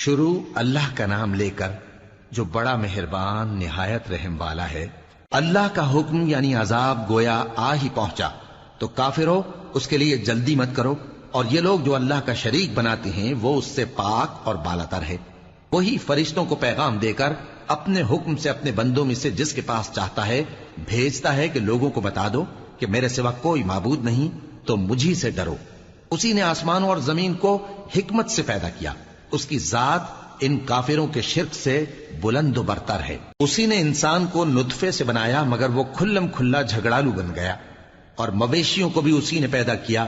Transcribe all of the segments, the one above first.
شروع اللہ کا نام لے کر جو بڑا مہربان نہایت رحم والا ہے۔ اللہ کا حکم یعنی عذاب گویا آ ہی پہنچا تو کافروں اس کے لیے جلدی مت کرو، اور یہ لوگ جو اللہ کا شریک بناتے ہیں وہ اس سے پاک اور بالاتر ہے۔ وہی فرشتوں کو پیغام دے کر اپنے حکم سے اپنے بندوں میں سے جس کے پاس چاہتا ہے بھیجتا ہے کہ لوگوں کو بتا دو کہ میرے سوا کوئی معبود نہیں، تو مجھی سے ڈرو۔ اسی نے آسمانوں اور زمین کو حکمت سے پیدا کیا، اس کی ذات ان کافروں کے شرک سے بلند و برتر ہے۔ اسی نے انسان کو نطفے سے بنایا مگر وہ کھلم کھلا جھگڑالو بن گیا، اور مویشیوں کو بھی اسی نے پیدا کیا،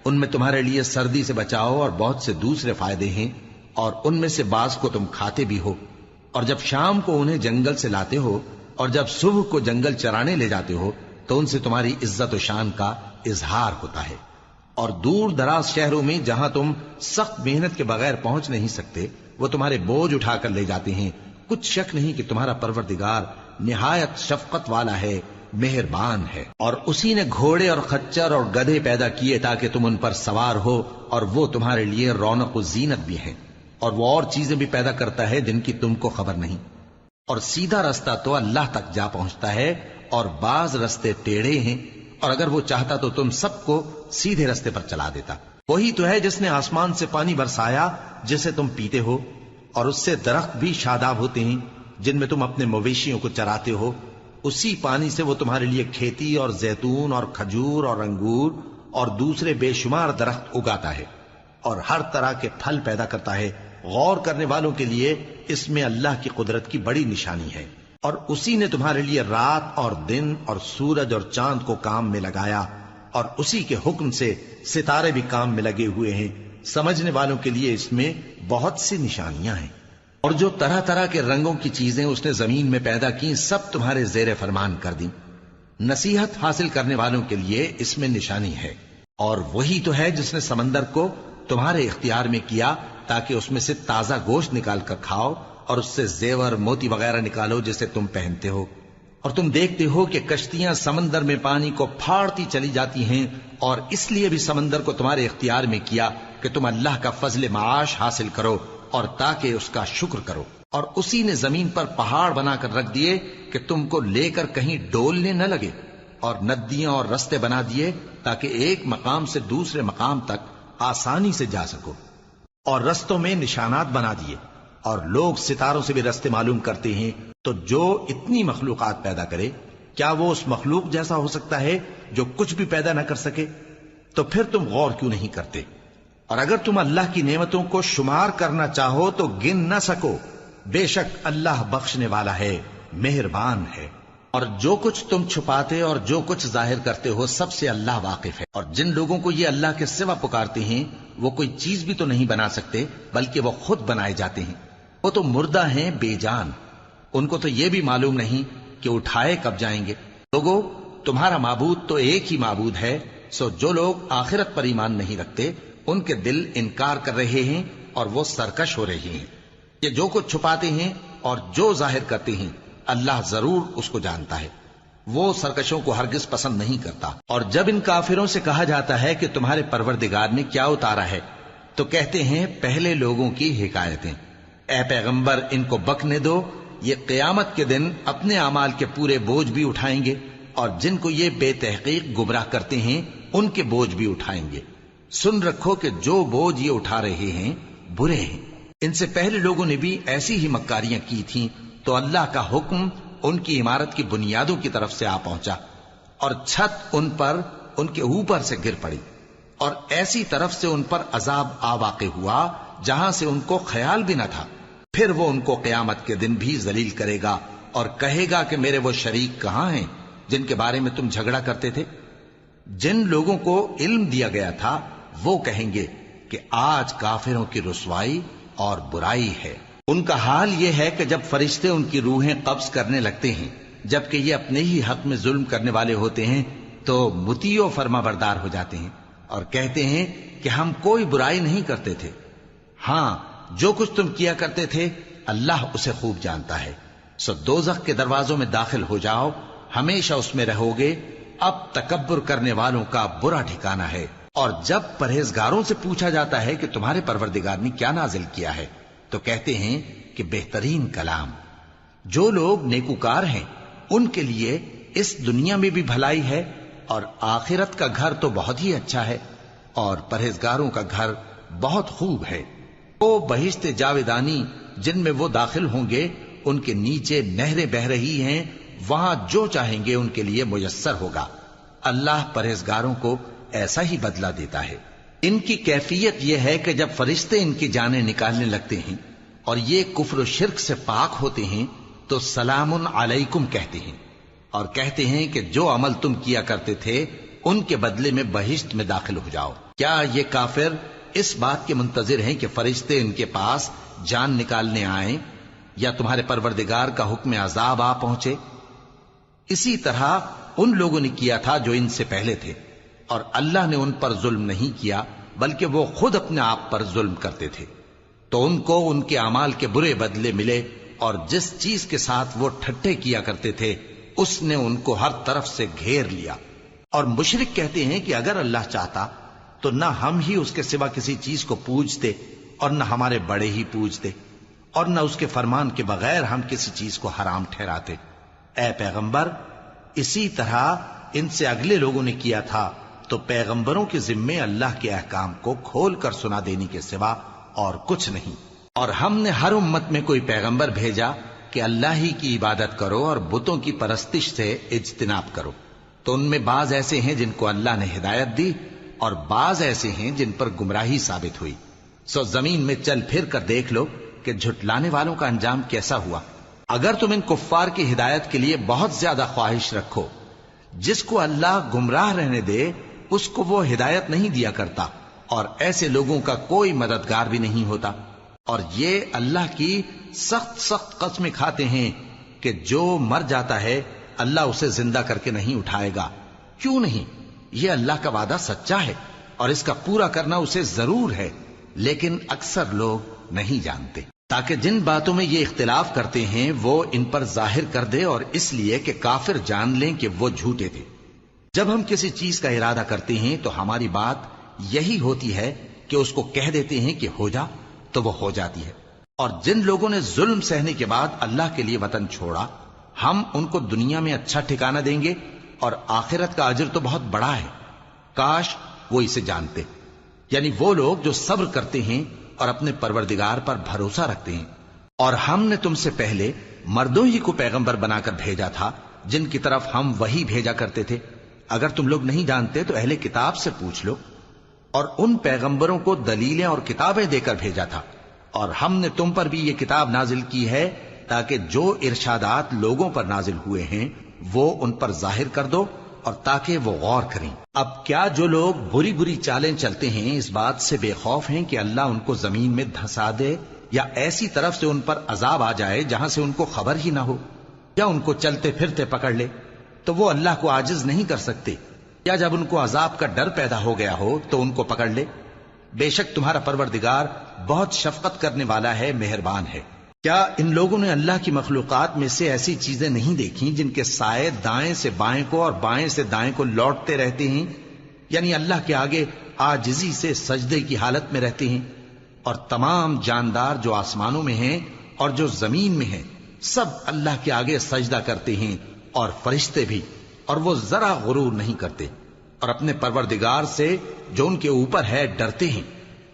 ان میں تمہارے لیے سردی سے بچاؤ اور بہت سے دوسرے فائدے ہیں، اور ان میں سے بعض کو تم کھاتے بھی ہو، اور جب شام کو انہیں جنگل سے لاتے ہو اور جب صبح کو جنگل چرانے لے جاتے ہو تو ان سے تمہاری عزت و شان کا اظہار ہوتا ہے۔ اور دور دراز شہروں میں جہاں تم سخت محنت کے بغیر پہنچ نہیں سکتے وہ تمہارے بوجھ اٹھا کر لے جاتے ہیں۔ کچھ شک نہیں کہ تمہارا پروردگار نہایت شفقت والا ہے، مہربان ہے۔ اور اسی نے گھوڑے اور خچر اور گدھے پیدا کیے تاکہ تم ان پر سوار ہو، اور وہ تمہارے لیے رونق و زینت بھی ہیں، اور وہ اور چیزیں بھی پیدا کرتا ہے جن کی تم کو خبر نہیں۔ اور سیدھا رستہ تو اللہ تک جا پہنچتا ہے، اور بعض رستے ٹیڑھے ہیں، اور اگر وہ چاہتا تو تم سب کو سیدھے رستے پر چلا دیتا۔ وہی تو ہے جس نے آسمان سے پانی برسایا جسے تم پیتے ہو، اور اس سے درخت بھی شاداب ہوتے ہیں جن میں تم اپنے مویشیوں کو چراتے ہو۔ اسی پانی سے وہ تمہارے لیے کھیتی اور زیتون اور کھجور اور انگور اور دوسرے بے شمار درخت اگاتا ہے، اور ہر طرح کے پھل پیدا کرتا ہے۔ غور کرنے والوں کے لیے اس میں اللہ کی قدرت کی بڑی نشانی ہے۔ اور اسی نے تمہارے لیے رات اور دن اور سورج اور چاند کو کام میں لگایا، اور اسی کے حکم سے ستارے بھی کام میں لگے ہوئے ہیں۔ سمجھنے والوں کے لیے اس میں بہت سی نشانیاں ہیں۔ اور جو طرح طرح کے رنگوں کی چیزیں اس نے زمین میں پیدا کی سب تمہارے زیر فرمان کر دیں۔ نصیحت حاصل کرنے والوں کے لیے اس میں نشانی ہے۔ اور وہی تو ہے جس نے سمندر کو تمہارے اختیار میں کیا تاکہ اس میں سے تازہ گوشت نکال کر کھاؤ، اور اس سے زیور موتی وغیرہ نکالو جسے تم پہنتے ہو۔ اور تم دیکھتے ہو کہ کشتیاں سمندر میں پانی کو پھاڑتی چلی جاتی ہیں، اور اس لیے بھی سمندر کو تمہارے اختیار میں کیا کہ تم اللہ کا فضل معاش حاصل کرو اور تاکہ اس کا شکر کرو۔ اور اسی نے زمین پر پہاڑ بنا کر رکھ دیے کہ تم کو لے کر کہیں ڈولنے نہ لگے، اور ندیاں اور رستے بنا دیے تاکہ ایک مقام سے دوسرے مقام تک آسانی سے جا سکو، اور رستوں میں نشانات بنا دیے۔ اور لوگ ستاروں سے بھی رستے معلوم کرتے ہیں۔ تو جو اتنی مخلوقات پیدا کرے کیا وہ اس مخلوق جیسا ہو سکتا ہے جو کچھ بھی پیدا نہ کر سکے؟ تو پھر تم غور کیوں نہیں کرتے؟ اور اگر تم اللہ کی نعمتوں کو شمار کرنا چاہو تو گن نہ سکو۔ بے شک اللہ بخشنے والا ہے، مہربان ہے۔ اور جو کچھ تم چھپاتے اور جو کچھ ظاہر کرتے ہو سب سے اللہ واقف ہے۔ اور جن لوگوں کو یہ اللہ کے سوا پکارتے ہیں وہ کوئی چیز بھی تو نہیں بنا سکتے بلکہ وہ خود بنائے جاتے ہیں۔ وہ تو مردہ ہیں بے جان، ان کو تو یہ بھی معلوم نہیں کہ اٹھائے کب جائیں گے۔ لوگو تمہارا معبود تو ایک ہی معبود ہے، سو جو لوگ آخرت پر ایمان نہیں رکھتے ان کے دل انکار کر رہے ہیں اور وہ سرکش ہو رہے ہیں۔ یہ جو کچھ چھپاتے ہیں اور جو ظاہر کرتے ہیں اللہ ضرور اس کو جانتا ہے، وہ سرکشوں کو ہرگز پسند نہیں کرتا۔ اور جب ان کافروں سے کہا جاتا ہے کہ تمہارے پروردگار نے کیا اتارا ہے تو کہتے ہیں پہلے لوگوں کی حکایتیں۔ اے پیغمبر ان کو بکنے دو، یہ قیامت کے دن اپنے اعمال کے پورے بوجھ بھی اٹھائیں گے، اور جن کو یہ بے تحقیق گمراہ کرتے ہیں ان کے بوجھ بھی اٹھائیں گے۔ سن رکھو کہ جو بوجھ یہ اٹھا رہے ہیں برے ہیں۔ ان سے پہلے لوگوں نے بھی ایسی ہی مکاریاں کی تھیں تو اللہ کا حکم ان کی عمارت کی بنیادوں کی طرف سے آ پہنچا، اور چھت ان پر ان کے اوپر سے گر پڑی، اور ایسی طرف سے ان پر عذاب آ واقع ہوا جہاں سے ان کو خیال بھی نہ تھا۔ پھر وہ ان کو قیامت کے دن بھی ذلیل کرے گا اور کہے گا کہ میرے وہ شریک کہاں ہیں جن کے بارے میں تم جھگڑا کرتے تھے؟ جن لوگوں کو علم دیا گیا تھا وہ کہیں گے کہ آج کافروں کی رسوائی اور برائی ہے۔ ان کا حال یہ ہے کہ جب فرشتے ان کی روحیں قبض کرنے لگتے ہیں جبکہ یہ اپنے ہی حق میں ظلم کرنے والے ہوتے ہیں تو مطیع و فرما بردار ہو جاتے ہیں اور کہتے ہیں کہ ہم کوئی برائی نہیں کرتے تھے۔ ہاں جو کچھ تم کیا کرتے تھے اللہ اسے خوب جانتا ہے۔ سو دوزخ کے دروازوں میں داخل ہو جاؤ، ہمیشہ اس میں رہو گے، اب تکبر کرنے والوں کا برا ٹھکانہ ہے۔ اور جب پرہیزگاروں سے پوچھا جاتا ہے کہ تمہارے پروردگار نے کیا نازل کیا ہے تو کہتے ہیں کہ بہترین کلام. جو لوگ نیکوکار ہیں ان کے لیے اس دنیا میں بھی بھلائی ہے اور آخرت کا گھر تو بہت ہی اچھا ہے، اور پرہیزگاروں کا گھر بہت خوب ہے. وہ بہشت جاویدانی جن میں وہ داخل ہوں گے، ان کے نیچے نہریں بہہ رہی ہیں، وہاں جو چاہیں گے ان کے لیے میسر ہوگا. اللہ پرہیزگاروں کو ایسا ہی بدلہ دیتا ہے. ان کی کیفیت یہ ہے کہ جب فرشتے ان کی جانیں نکالنے لگتے ہیں اور یہ کفر و شرک سے پاک ہوتے ہیں تو سلام علیکم کہتے ہیں، اور کہتے ہیں کہ جو عمل تم کیا کرتے تھے ان کے بدلے میں بہشت میں داخل ہو جاؤ. کیا یہ کافر اس بات کے منتظر ہیں کہ فرشتے ان کے پاس جان نکالنے آئیں یا تمہارے پروردگار کا حکم عذاب آ پہنچے؟ اسی طرح ان لوگوں نے کیا تھا جو ان سے پہلے تھے، اور اللہ نے ان پر ظلم نہیں کیا بلکہ وہ خود اپنے آپ پر ظلم کرتے تھے. تو ان کو ان کے اعمال کے برے بدلے ملے، اور جس چیز کے ساتھ وہ ٹھٹھے کیا کرتے تھے اس نے ان کو ہر طرف سے گھیر لیا. اور مشرک کہتے ہیں کہ اگر اللہ چاہتا تو نہ ہم ہی اس کے سوا کسی چیز کو پوجتے اور نہ ہمارے بڑے ہی پوجتے، اور نہ اس کے فرمان کے بغیر ہم کسی چیز کو حرام ٹھہراتے. اے پیغمبر، اسی طرح ان سے اگلے لوگوں نے کیا تھا، تو پیغمبروں کے ذمے اللہ کے احکام کو کھول کر سنا دینے کے سوا اور کچھ نہیں. اور ہم نے ہر امت میں کوئی پیغمبر بھیجا کہ اللہ ہی کی عبادت کرو اور بتوں کی پرستش سے اجتناب کرو. تو ان میں بعض ایسے ہیں جن کو اللہ نے ہدایت دی اور بعض ایسے ہیں جن پر گمراہی ثابت ہوئی. سو زمین میں چل پھر کر دیکھ لو کہ جھٹلانے والوں کا انجام کیسا ہوا. اگر تم ان کفار کی ہدایت کے لیے بہت زیادہ خواہش رکھو، جس کو اللہ گمراہ رہنے دے اس کو وہ ہدایت نہیں دیا کرتا، اور ایسے لوگوں کا کوئی مددگار بھی نہیں ہوتا. اور یہ اللہ کی سخت سخت قسمیں کھاتے ہیں کہ جو مر جاتا ہے اللہ اسے زندہ کر کے نہیں اٹھائے گا. کیوں نہیں؟ یہ اللہ کا وعدہ سچا ہے اور اس کا پورا کرنا اسے ضرور ہے، لیکن اکثر لوگ نہیں جانتے. تاکہ جن باتوں میں یہ اختلاف کرتے ہیں وہ ان پر ظاہر کر دے، اور اس لیے کہ کافر جان لیں کہ وہ جھوٹے تھے. جب ہم کسی چیز کا ارادہ کرتے ہیں تو ہماری بات یہی ہوتی ہے کہ اس کو کہہ دیتے ہیں کہ ہو جا، تو وہ ہو جاتی ہے. اور جن لوگوں نے ظلم سہنے کے بعد اللہ کے لیے وطن چھوڑا، ہم ان کو دنیا میں اچھا ٹھکانہ دیں گے اور آخرت کا اجر تو بہت بڑا ہے. کاش وہ اسے جانتے. یعنی وہ لوگ جو صبر کرتے ہیں اور اپنے پروردگار پر بھروسہ رکھتے ہیں. اور ہم نے تم سے پہلے مردوں ہی کو پیغمبر بنا کر بھیجا تھا جن کی طرف ہم وحی بھیجا کرتے تھے. اگر تم لوگ نہیں جانتے تو اہل کتاب سے پوچھ لو. اور ان پیغمبروں کو دلیلیں اور کتابیں دے کر بھیجا تھا. اور ہم نے تم پر بھی یہ کتاب نازل کی ہے تاکہ جو ارشادات لوگوں پر نازل ہوئے ہیں وہ ان پر ظاہر کر دو، اور تاکہ وہ غور کریں. اب کیا جو لوگ بری بری چالیں چلتے ہیں اس بات سے بے خوف ہیں کہ اللہ ان کو زمین میں دھسا دے، یا ایسی طرف سے ان پر عذاب آ جائے جہاں سے ان کو خبر ہی نہ ہو، یا ان کو چلتے پھرتے پکڑ لے؟ تو وہ اللہ کو عاجز نہیں کر سکتے. یا جب ان کو عذاب کا ڈر پیدا ہو گیا ہو تو ان کو پکڑ لے. بے شک تمہارا پروردگار بہت شفقت کرنے والا ہے، مہربان ہے. کیا ان لوگوں نے اللہ کی مخلوقات میں سے ایسی چیزیں نہیں دیکھی جن کے سائے دائیں سے بائیں کو اور بائیں سے دائیں کو لوٹتے رہتے ہیں؟ یعنی اللہ کے آگے عاجزی سے سجدے کی حالت میں رہتے ہیں. اور تمام جاندار جو آسمانوں میں ہیں اور جو زمین میں ہیں سب اللہ کے آگے سجدہ کرتے ہیں، اور فرشتے بھی، اور وہ ذرا غرور نہیں کرتے، اور اپنے پروردگار سے جو ان کے اوپر ہے ڈرتے ہیں،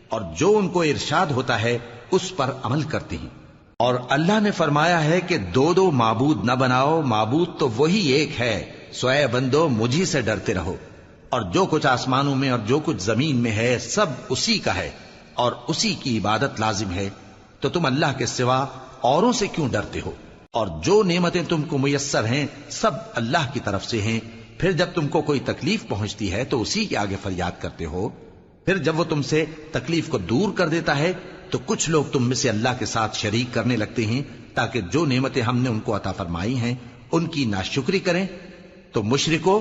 اور جو ان کو ارشاد ہوتا ہے اس پر عمل کرتے ہیں. اور اللہ نے فرمایا ہے کہ دو دو معبود نہ بناؤ، معبود تو وہی ایک ہے، سو اے بندو مجھی سے ڈرتے رہو. اور جو کچھ آسمانوں میں اور جو کچھ زمین میں ہے سب اسی کا ہے، اور اسی کی عبادت لازم ہے. تو تم اللہ کے سوا اوروں سے کیوں ڈرتے ہو؟ اور جو نعمتیں تم کو میسر ہیں سب اللہ کی طرف سے ہیں. پھر جب تم کو کوئی تکلیف پہنچتی ہے تو اسی کے آگے فریاد کرتے ہو. پھر جب وہ تم سے تکلیف کو دور کر دیتا ہے تو کچھ لوگ تم میں سے اللہ کے ساتھ شریک کرنے لگتے ہیں تاکہ جو نعمتیں ہم نے ان کو عطا فرمائی ہیں ان کی ناشکری کریں. تو مشرکو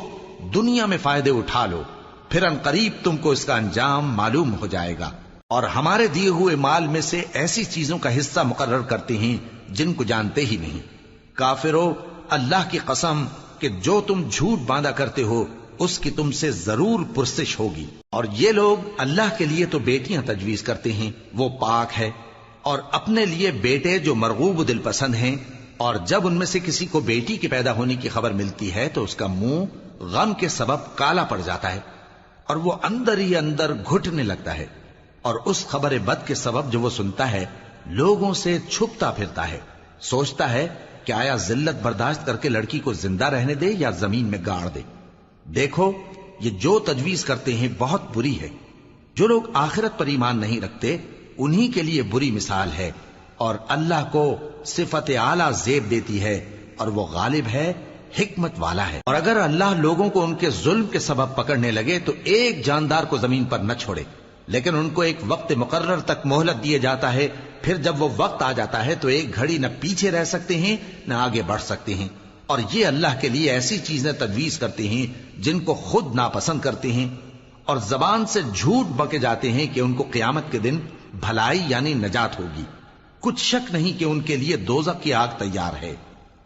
دنیا میں فائدے اٹھا لو، پھر ان قریب تم کو اس کا انجام معلوم ہو جائے گا. اور ہمارے دیے ہوئے مال میں سے ایسی چیزوں کا حصہ مقرر کرتے ہیں جن کو جانتے ہی نہیں. کافرو، اللہ کی قسم کہ جو تم جھوٹ باندھا کرتے ہو اس کی تم سے ضرور پرسش ہوگی. اور یہ لوگ اللہ کے لیے تو بیٹیاں تجویز کرتے ہیں، وہ پاک ہے، اور اپنے لیے بیٹے جو مرغوب دل پسند ہیں، اور جب ان میں سے کسی کو بیٹی کے پیدا ہونے کی خبر ملتی ہے تو اس کا منہ غم کے سبب کالا پڑ جاتا ہے اور وہ اندر ہی اندر گھٹنے لگتا ہے، اور اس خبر بد کے سبب جو وہ سنتا ہے لوگوں سے چھپتا پھرتا ہے، سوچتا ہے کہ آیا ذلت برداشت کر کے لڑکی کو زندہ رہنے دے یا زمین میں گاڑ دے۔ دیکھو یہ جو تجویز کرتے ہیں بہت بری ہے۔ جو لوگ آخرت پر ایمان نہیں رکھتے انہی کے لیے بری مثال ہے، اور اللہ کو صفت اعلیٰ زیب دیتی ہے اور وہ غالب ہے، حکمت والا ہے۔ اور اگر اللہ لوگوں کو ان کے ظلم کے سبب پکڑنے لگے تو ایک جاندار کو زمین پر نہ چھوڑے، لیکن ان کو ایک وقت مقرر تک مہلت دیے جاتا ہے، پھر جب وہ وقت آ جاتا ہے تو ایک گھڑی نہ پیچھے رہ سکتے ہیں نہ آگے بڑھ سکتے ہیں۔ اور یہ اللہ کے لیے ایسی چیزیں تجویز کرتے ہیں جن کو خود ناپسند کرتے ہیں، اور زبان سے جھوٹ بکے جاتے ہیں کہ ان کو قیامت کے دن بھلائی یعنی نجات ہوگی۔ کچھ شک نہیں کہ ان کے لیے دوزخ کی آگ تیار ہے،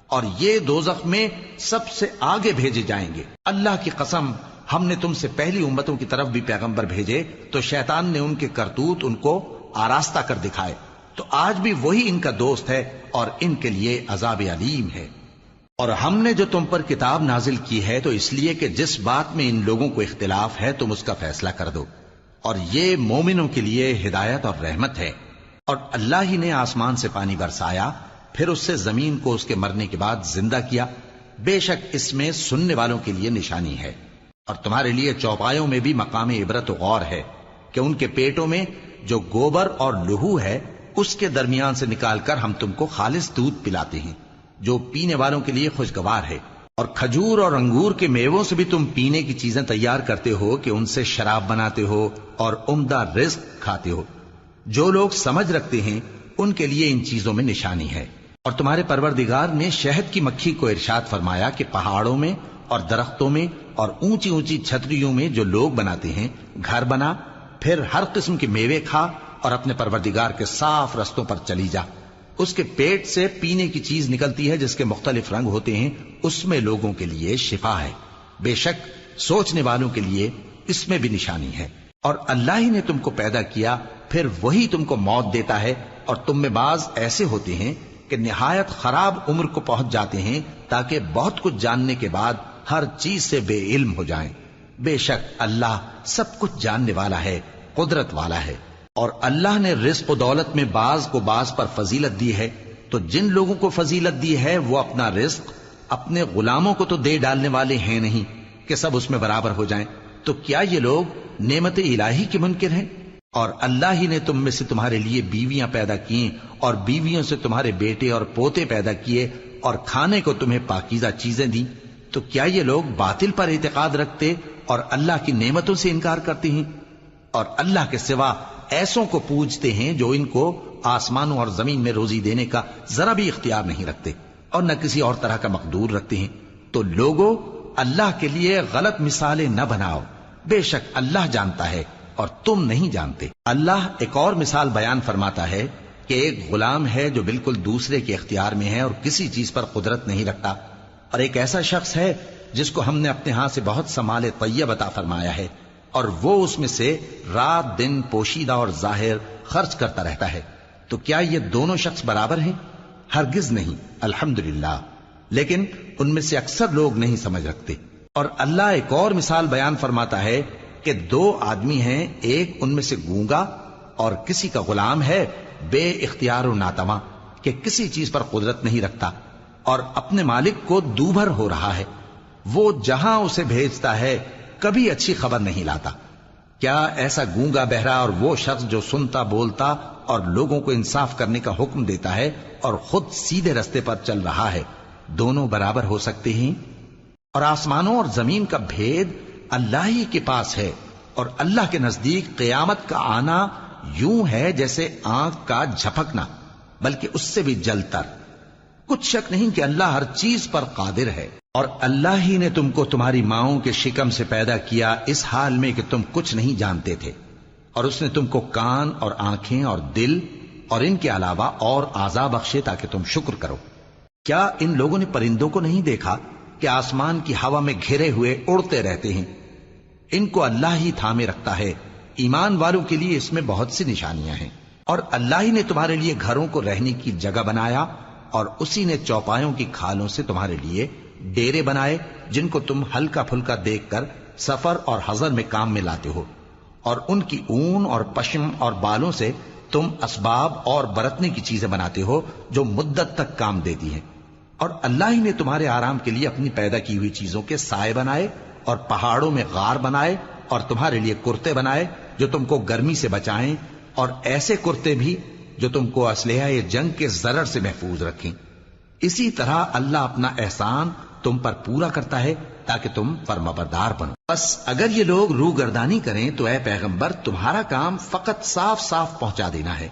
اور یہ دوزخ میں سب سے آگے بھیجے جائیں گے۔ اللہ کی قسم، ہم نے تم سے پہلی امتوں کی طرف بھی پیغمبر بھیجے تو شیطان نے ان کے کرتوت ان کو آراستہ کر دکھائے، تو آج بھی وہی ان کا دوست ہے اور ان کے لیے عذاب علیم ہے۔ اور ہم نے جو تم پر کتاب نازل کی ہے تو اس لیے کہ جس بات میں ان لوگوں کو اختلاف ہے تم اس کا فیصلہ کر دو، اور یہ مومنوں کے لیے ہدایت اور رحمت ہے۔ اور اللہ ہی نے آسمان سے پانی برسایا، پھر اس سے زمین کو اس کے مرنے کے بعد زندہ کیا، بے شک اس میں سننے والوں کے لیے نشانی ہے، اور تمہارے لیے چوپایوں میں بھی مقام عبرت و غور ہے کہ ان کے پیٹوں میں جو گوبر اور لہو ہے اس کے درمیان سے نکال کر ہم تم کو خالص دودھ پلاتے ہیں جو پینے والوں کے لیے خوشگوار ہے، اور کھجور اور انگور کے میووں سے بھی تم پینے کی چیزیں تیار کرتے ہو کہ ان سے شراب بناتے ہو اور عمدہ رزق کھاتے ہو۔ جو لوگ سمجھ رکھتے ہیں ان کے لیے ان چیزوں میں نشانی ہے۔ اور تمہارے پروردگار نے شہد کی مکھی کو ارشاد فرمایا کہ پہاڑوں میں اور درختوں میں اور اونچی اونچی چھتریوں میں جو لوگ بناتے ہیں گھر بنا، پھر ہر قسم کے میوے کھا اور اپنے پروردگار کے صاف رستوں پر چلی جا۔ اس کے پیٹ سے پینے کی چیز نکلتی ہے جس کے مختلف رنگ ہوتے ہیں، اس میں لوگوں کے لیے شفا ہے، بے شک سوچنے والوں کے لیے اس میں بھی نشانی ہے۔ اور اللہ ہی نے تم کو پیدا کیا، پھر وہی تم کو موت دیتا ہے، اور تم میں بعض ایسے ہوتے ہیں کہ نہایت خراب عمر کو پہنچ جاتے ہیں تاکہ بہت کچھ جاننے کے بعد ہر چیز سے بے علم ہو جائیں۔ بے شک اللہ سب کچھ جاننے والا ہے، قدرت والا ہے۔ اور اللہ نے رزق و دولت میں بعض کو بعض پر فضیلت دی ہے، تو جن لوگوں کو فضیلت دی ہے وہ اپنا رزق اپنے غلاموں کو تو دے ڈالنے والے ہیں نہیں کہ سب اس میں برابر ہو جائیں، تو کیا یہ لوگ نعمت الہی کے منکر ہیں؟ اور اللہ ہی نے تم میں سے تمہارے لیے بیویاں پیدا کی اور بیویوں سے تمہارے بیٹے اور پوتے پیدا کیے اور کھانے کو تمہیں پاکیزہ چیزیں دیں، تو کیا یہ لوگ باطل پر اعتقاد رکھتے اور اللہ کی نعمتوں سے انکار کرتے ہیں؟ اور اللہ کے سوا ایسوں کو پوجتے ہیں جو ان کو آسمانوں اور زمین میں روزی دینے کا ذرا بھی اختیار نہیں رکھتے اور نہ کسی اور طرح کا مقدور رکھتے ہیں۔ تو لوگوں اللہ کے لیے غلط مثالیں نہ بناؤ، بے شک اللہ جانتا ہے اور تم نہیں جانتے۔ اللہ ایک اور مثال بیان فرماتا ہے کہ ایک غلام ہے جو بالکل دوسرے کے اختیار میں ہے اور کسی چیز پر قدرت نہیں رکھتا، اور ایک ایسا شخص ہے جس کو ہم نے اپنے ہاں سے بہت سا مال طیب عطا فرمایا ہے اور وہ اس میں سے رات دن پوشیدہ اور ظاہر خرچ کرتا رہتا ہے، تو کیا یہ دونوں شخص برابر ہیں؟ ہرگز نہیں، الحمدللہ، لیکن ان میں سے اکثر لوگ نہیں سمجھ رکھتے۔ اور اللہ ایک اور مثال بیان فرماتا ہے کہ دو آدمی ہیں، ایک ان میں سے گونگا اور کسی کا غلام ہے بے اختیار و ناتواں کہ کسی چیز پر قدرت نہیں رکھتا اور اپنے مالک کو دوبھر ہو رہا ہے، وہ جہاں اسے بھیجتا ہے کبھی اچھی خبر نہیں لاتا۔ کیا ایسا گونگا بہرا اور وہ شخص جو سنتا بولتا اور لوگوں کو انصاف کرنے کا حکم دیتا ہے اور خود سیدھے رستے پر چل رہا ہے، دونوں برابر ہو سکتے ہیں؟ اور آسمانوں اور زمین کا بھید اللہ ہی کے پاس ہے، اور اللہ کے نزدیک قیامت کا آنا یوں ہے جیسے آنکھ کا جھپکنا، بلکہ اس سے بھی جل تر۔ کچھ شک نہیں کہ اللہ ہر چیز پر قادر ہے۔ اور اللہ ہی نے تم کو تمہاری ماؤں کے شکم سے پیدا کیا اس حال میں کہ تم کچھ نہیں جانتے تھے، اور اس نے تم کو کان اور آنکھیں اور دل اور ان کے علاوہ اور اعضاء بخشے تاکہ تم شکر کرو۔ کیا ان لوگوں نے پرندوں کو نہیں دیکھا کہ آسمان کی ہوا میں گھرے ہوئے اڑتے رہتے ہیں؟ ان کو اللہ ہی تھامے رکھتا ہے۔ ایمان والوں کے لیے اس میں بہت سی نشانیاں ہیں۔ اور اللہ ہی نے تمہارے لیے گھروں کو رہنے کی جگہ بنایا، اور اسی نے چوپایوں کی کھالوں سے تمہارے لیے ڈیرے بنائے جن کو تم ہلکا پھلکا دیکھ کر سفر اور حضر میں کام میں لاتے ہو، اور ان کی اون اور پشم اور بالوں سے تم اسباب اور برتنے کی چیزیں بناتے ہو جو مدت تک کام دیتی ہیں۔ اور اللہ ہی نے تمہارے آرام کے لیے اپنی پیدا کی ہوئی چیزوں کے سائے بنائے، اور پہاڑوں میں غار بنائے، اور تمہارے لیے کرتے بنائے جو تم کو گرمی سے بچائیں، اور ایسے کرتے بھی جو تم کو اسلحہ جنگ کے ضرر سے محفوظ رکھیں۔ اسی طرح اللہ اپنا احسان تم پر پورا کرتا ہے تاکہ تم فرمانبردار بنو۔ بس اگر یہ لوگ روگردانی کریں تو اے پیغمبر تمہارا کام فقط صاف صاف پہنچا دینا ہے۔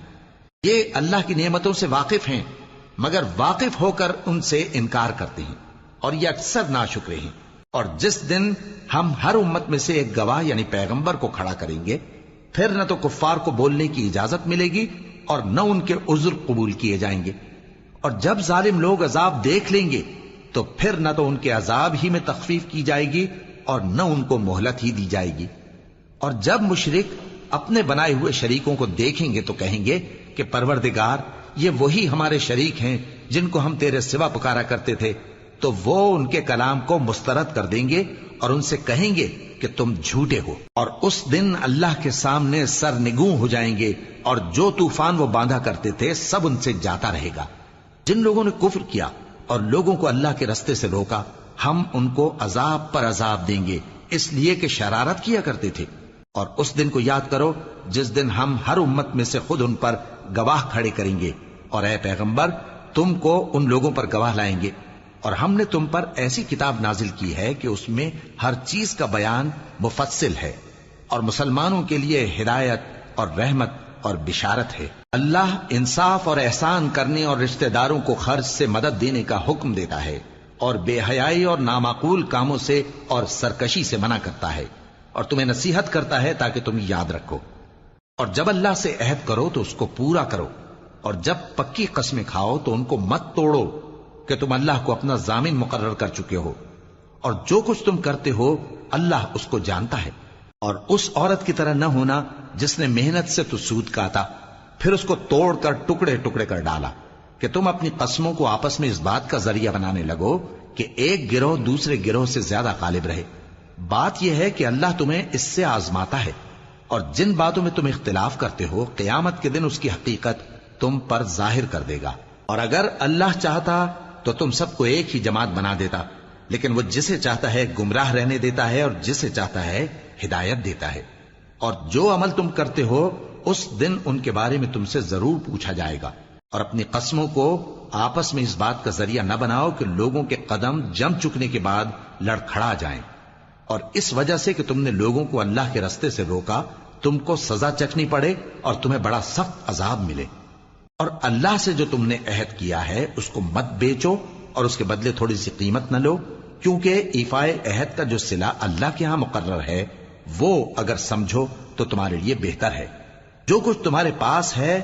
یہ اللہ کی نعمتوں سے واقف ہیں مگر واقف ہو کر ان سے انکار کرتے ہیں، اور یہ اکثر ناشکرے ہیں۔ اور جس دن ہم ہر امت میں سے ایک گواہ یعنی پیغمبر کو کھڑا کریں گے، پھر نہ تو کفار کو بولنے کی اجازت ملے گی اور نہ ان کے عذر قبول کیے جائیں گے۔ اور جب ظالم لوگ عذاب دیکھ لیں گے تو پھر نہ تو ان کے عذاب ہی میں تخفیف کی جائے گی اور نہ ان کو مہلت ہی دی جائے گی۔ اور جب مشرک اپنے بنائے ہوئے شریکوں کو دیکھیں گے تو کہیں گے کہ پروردگار، یہ وہی ہمارے شریک ہیں جن کو ہم تیرے سوا پکارا کرتے تھے، تو وہ ان کے کلام کو مسترد کر دیں گے اور ان سے کہیں گے کہ تم جھوٹے ہو۔ اور اس دن اللہ کے سامنے سرنگوں ہو جائیں گے، اور جو طوفان وہ باندھا کرتے تھے سب ان سے جاتا رہے گا۔ جن لوگوں نے کفر کیا اور لوگوں کو اللہ کے رستے سے روکا، ہم ان کو عذاب پر عذاب دیں گے اس لیے کہ شرارت کیا کرتے تھے۔ اور اس دن کو یاد کرو جس دن ہم ہر امت میں سے خود ان پر گواہ کھڑے کریں گے، اور اے پیغمبر تم کو ان لوگوں پر گواہ لائیں گے۔ اور ہم نے تم پر ایسی کتاب نازل کی ہے کہ اس میں ہر چیز کا بیان مفصل ہے، اور مسلمانوں کے لیے ہدایت اور رحمت اور بشارت ہے۔ اللہ انصاف اور احسان کرنے اور رشتہ داروں کو خرچ سے مدد دینے کا حکم دیتا ہے، اور بے حیائی اور نامعقول کاموں سے اور سرکشی سے منع کرتا ہے، اور تمہیں نصیحت کرتا ہے تاکہ تم یاد رکھو۔ اور جب اللہ سے عہد کرو تو اس کو پورا کرو، اور جب پکی قسمیں کھاؤ تو ان کو مت توڑو کہ تم اللہ کو اپنا ضامن مقرر کر چکے ہو، اور جو کچھ تم کرتے ہو اللہ اس کو جانتا ہے۔ اور اس عورت کی طرح نہ ہونا جس نے محنت سے تو سود کاتا پھر اس کو توڑ کر ٹکڑے ٹکڑے کر ڈالا، کہ تم اپنی قسموں کو آپس میں اس بات کا ذریعہ بنانے لگو کہ ایک گروہ دوسرے گروہ سے زیادہ غالب رہے۔ بات یہ ہے کہ اللہ تمہیں اس سے آزماتا ہے، اور جن باتوں میں تم اختلاف کرتے ہو قیامت کے دن اس کی حقیقت تم پر ظاہر کر دے گا۔ اور اگر اللہ چاہتا تو تم سب کو ایک ہی جماعت بنا دیتا، لیکن وہ جسے چاہتا ہے گمراہ رہنے دیتا ہے اور جسے چاہتا ہے ہدایت دیتا ہے۔ اور جو عمل تم کرتے ہو اس دن ان کے بارے میں تم سے ضرور پوچھا جائے گا۔ اور اپنی قسموں کو آپس میں اس بات کا ذریعہ نہ بناؤ کہ لوگوں کے قدم جم چکنے کے بعد لڑکھڑا جائیں، اور اس وجہ سے کہ تم نے لوگوں کو اللہ کے رستے سے روکا تم کو سزا چکھنی پڑے اور تمہیں بڑا سخت عذاب ملے۔ اور اللہ سے جو تم نے عہد کیا ہے اس کو مت بیچو اور اس کے بدلے تھوڑی سی قیمت نہ لو، کیونکہ ایفائے عہد کا جو صلہ اللہ کے ہاں مقرر ہے وہ اگر سمجھو تو تمہارے لیے بہتر ہے۔ جو کچھ تمہارے پاس ہے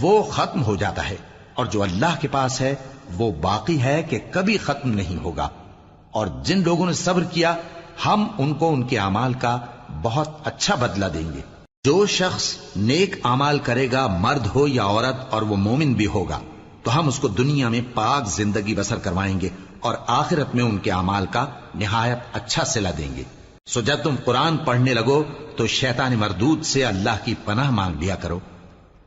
وہ ختم ہو جاتا ہے، اور جو اللہ کے پاس ہے وہ باقی ہے کہ کبھی ختم نہیں ہوگا۔ اور جن لوگوں نے صبر کیا ہم ان کو ان کے اعمال کا بہت اچھا بدلہ دیں گے۔ جو شخص نیک اعمال کرے گا مرد ہو یا عورت اور وہ مومن بھی ہوگا تو ہم اس کو دنیا میں پاک زندگی بسر کروائیں گے اور آخرت میں ان کے اعمال کا نہایت اچھا صلہ دیں گے۔ سو جب تم قرآن پڑھنے لگو تو شیطان مردود سے اللہ کی پناہ مانگ لیا کرو۔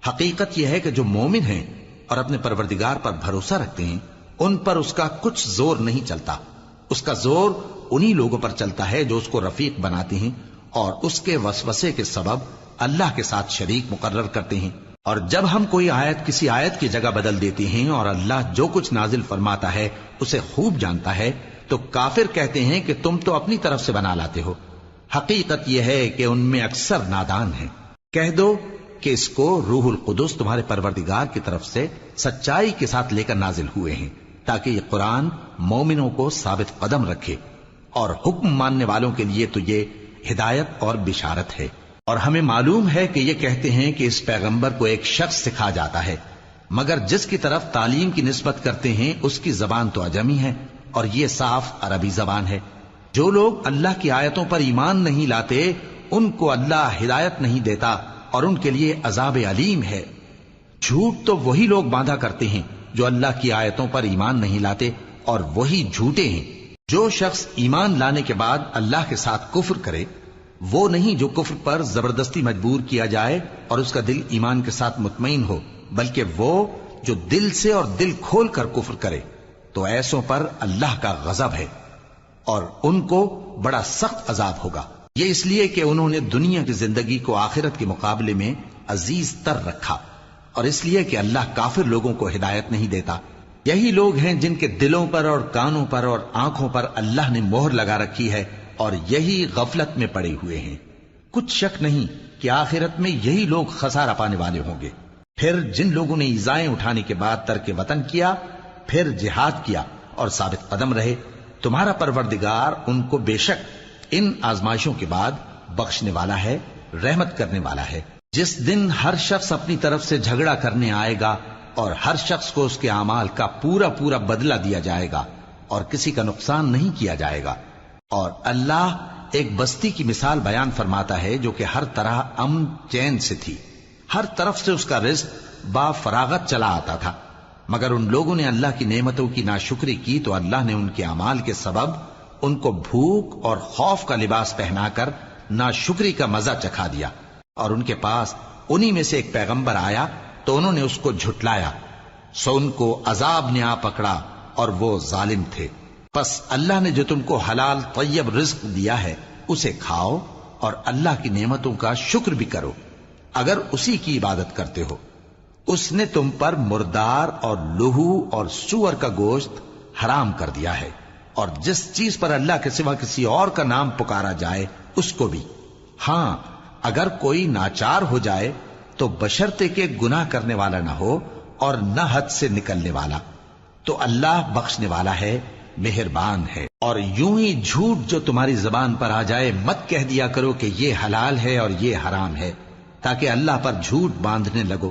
حقیقت یہ ہے کہ جو مومن ہیں اور اپنے پروردگار پر بھروسہ رکھتے ہیں ان پر اس کا کچھ زور نہیں چلتا، اس کا زور انہی لوگوں پر چلتا ہے جو اس کو رفیق بناتے ہیں اور اس کے وسوسے کے سبب اللہ کے ساتھ شریک مقرر کرتے ہیں۔ اور جب ہم کوئی آیت کسی آیت کی جگہ بدل دیتے ہیں اور اللہ جو کچھ نازل فرماتا ہے اسے خوب جانتا ہے تو کافر کہتے ہیں کہ تم تو اپنی طرف سے بنا لاتے ہو۔ حقیقت یہ ہے کہ ان میں اکثر نادان ہیں۔ کہہ دو کہ اس کو روح القدس تمہارے پروردگار کی طرف سے سچائی کے ساتھ لے کر نازل ہوئے ہیں تاکہ یہ قرآن مومنوں کو ثابت قدم رکھے، اور حکم ماننے والوں کے لیے تو یہ ہدایت اور بشارت ہے۔ اور ہمیں معلوم ہے کہ یہ کہتے ہیں کہ اس پیغمبر کو ایک شخص سکھا جاتا ہے، مگر جس کی طرف تعلیم کی نسبت کرتے ہیں اس کی زبان تو عجمی ہے اور یہ صاف عربی زبان ہے۔ جو لوگ اللہ کی آیتوں پر ایمان نہیں لاتے ان کو اللہ ہدایت نہیں دیتا اور ان کے لیے عذاب علیم ہے۔ جھوٹ تو وہی لوگ باندھا کرتے ہیں جو اللہ کی آیتوں پر ایمان نہیں لاتے، اور وہی جھوٹے ہیں۔ جو شخص ایمان لانے کے بعد اللہ کے ساتھ کفر کرے، وہ نہیں جو کفر پر زبردستی مجبور کیا جائے اور اس کا دل ایمان کے ساتھ مطمئن ہو، بلکہ وہ جو دل سے اور دل کھول کر کفر کرے، تو ایسوں پر اللہ کا غضب ہے اور ان کو بڑا سخت عذاب ہوگا۔ یہ اس لیے کہ انہوں نے دنیا کی زندگی کو آخرت کے مقابلے میں عزیز تر رکھا، اور اس لیے کہ اللہ کافر لوگوں کو ہدایت نہیں دیتا۔ یہی لوگ ہیں جن کے دلوں پر اور کانوں پر اور آنکھوں پر اللہ نے مہر لگا رکھی ہے، اور یہی غفلت میں پڑے ہوئے ہیں۔ کچھ شک نہیں کہ آخرت میں یہی لوگ خسارہ پانے والے ہوں گے۔ پھر جن لوگوں نے ایذائیں اٹھانے کے بعد ترک وطن کیا، پھر جہاد کیا اور ثابت قدم رہے، تمہارا پروردگار ان کو بے شک ان آزمائشوں کے بعد بخشنے والا ہے، رحمت کرنے والا ہے۔ جس دن ہر شخص اپنی طرف سے جھگڑا کرنے آئے گا اور ہر شخص کو اس کے اعمال کا پورا پورا بدلہ دیا جائے گا اور کسی کا نقصان نہیں کیا جائے گا۔ اور اللہ ایک بستی کی مثال بیان فرماتا ہے جو کہ ہر طرح امن چین سے تھی، ہر طرف سے اس کا رزق با فراغت چلا آتا تھا، مگر ان لوگوں نے اللہ کی نعمتوں کی ناشکری کی تو اللہ نے ان کے اعمال کے سبب ان کو بھوک اور خوف کا لباس پہنا کر ناشکری کا مزہ چکھا دیا۔ اور ان کے پاس انہی میں سے ایک پیغمبر آیا تو انہوں نے اس کو جھٹلایا، سو ان کو عذاب نے آ پکڑا اور وہ ظالم تھے۔ پس اللہ نے جو تم کو حلال طیب رزق دیا ہے اسے کھاؤ اور اللہ کی نعمتوں کا شکر بھی کرو اگر اسی کی عبادت کرتے ہو۔ اس نے تم پر مردار اور لہو اور سور کا گوشت حرام کر دیا ہے، اور جس چیز پر اللہ کے سوا کسی اور کا نام پکارا جائے اس کو بھی۔ ہاں، اگر کوئی ناچار ہو جائے تو بشرطے کہ گناہ کرنے والا نہ ہو اور نہ حد سے نکلنے والا، تو اللہ بخشنے والا ہے، مہربان ہے۔ اور یوں ہی جھوٹ جو تمہاری زبان پر آ جائے مت کہہ دیا کرو کہ یہ حلال ہے اور یہ حرام ہے، تاکہ اللہ پر جھوٹ باندھنے لگو۔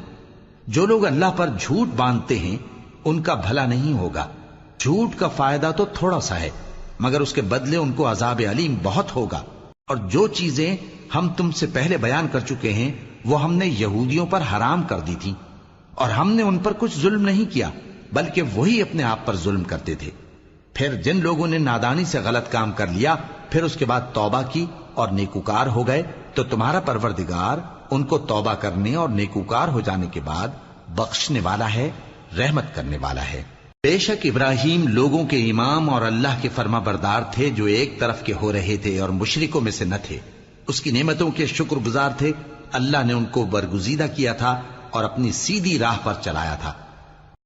جو لوگ اللہ پر جھوٹ باندھتے ہیں ان کا بھلا نہیں ہوگا۔ جھوٹ کا فائدہ تو تھوڑا سا ہے، مگر اس کے بدلے ان کو عذاب علیم بہت ہوگا۔ اور جو چیزیں ہم تم سے پہلے بیان کر چکے ہیں وہ ہم نے یہودیوں پر حرام کر دی تھیں، اور ہم نے ان پر کچھ ظلم نہیں کیا بلکہ وہی اپنے آپ پر ظلم کرتے تھے۔ پھر جن لوگوں نے نادانی سے غلط کام کر لیا پھر اس کے بعد توبہ کی اور نیکوکار ہو گئے تو تمہارا پروردگار ان کو توبہ کرنے اور نیکوکار ہو جانے کے بعد بخشنے والا ہے، رحمت کرنے والا ہے۔ بے شک ابراہیم لوگوں کے امام اور اللہ کے فرما بردار تھے جو ایک طرف کے ہو رہے تھے اور مشرکوں میں سے نہ تھے۔ اس کی نعمتوں کے شکر گزار تھے۔ اللہ نے ان کو برگزیدہ کیا تھا اور اپنی سیدھی راہ پر چلایا تھا،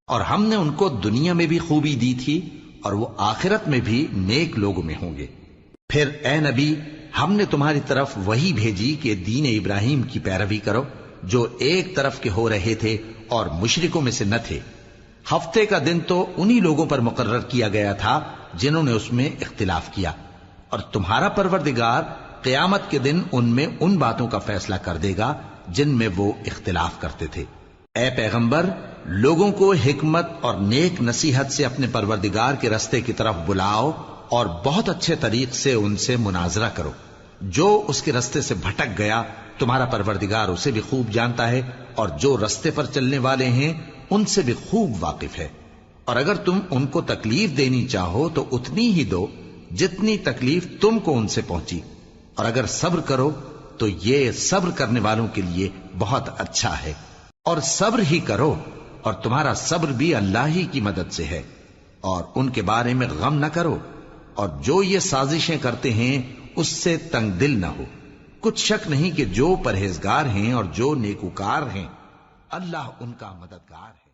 اور ہم نے ان کو دنیا میں بھی خوبی دی تھی اور وہ آخرت میں بھی نیک لوگوں میں ہوں گے۔ پھر اے نبی، ہم نے تمہاری طرف وہی بھیجی کہ دین ابراہیم کی پیروی کرو جو ایک طرف کے ہو رہے تھے اور مشرکوں میں سے نہ تھے۔ ہفتے کا دن تو انہی لوگوں پر مقرر کیا گیا تھا جنہوں نے اس میں اختلاف کیا، اور تمہارا پروردگار قیامت کے دن ان میں ان باتوں کا فیصلہ کر دے گا جن میں وہ اختلاف کرتے تھے۔ اے پیغمبر، لوگوں کو حکمت اور نیک نصیحت سے اپنے پروردگار کے رستے کی طرف بلاؤ اور بہت اچھے طریق سے ان سے مناظرہ کرو۔ جو اس کے رستے سے بھٹک گیا تمہارا پروردگار اسے بھی خوب جانتا ہے، اور جو رستے پر چلنے والے ہیں ان سے بھی خوب واقف ہے۔ اور اگر تم ان کو تکلیف دینی چاہو تو اتنی ہی دو جتنی تکلیف تم کو ان سے پہنچی، اور اگر صبر کرو تو یہ صبر کرنے والوں کے لیے بہت اچھا ہے۔ اور صبر ہی کرو، اور تمہارا صبر بھی اللہ ہی کی مدد سے ہے، اور ان کے بارے میں غم نہ کرو، اور جو یہ سازشیں کرتے ہیں اس سے تنگ دل نہ ہو۔ کچھ شک نہیں کہ جو پرہیزگار ہیں اور جو نیکوکار ہیں اللہ ان کا مددگار ہے۔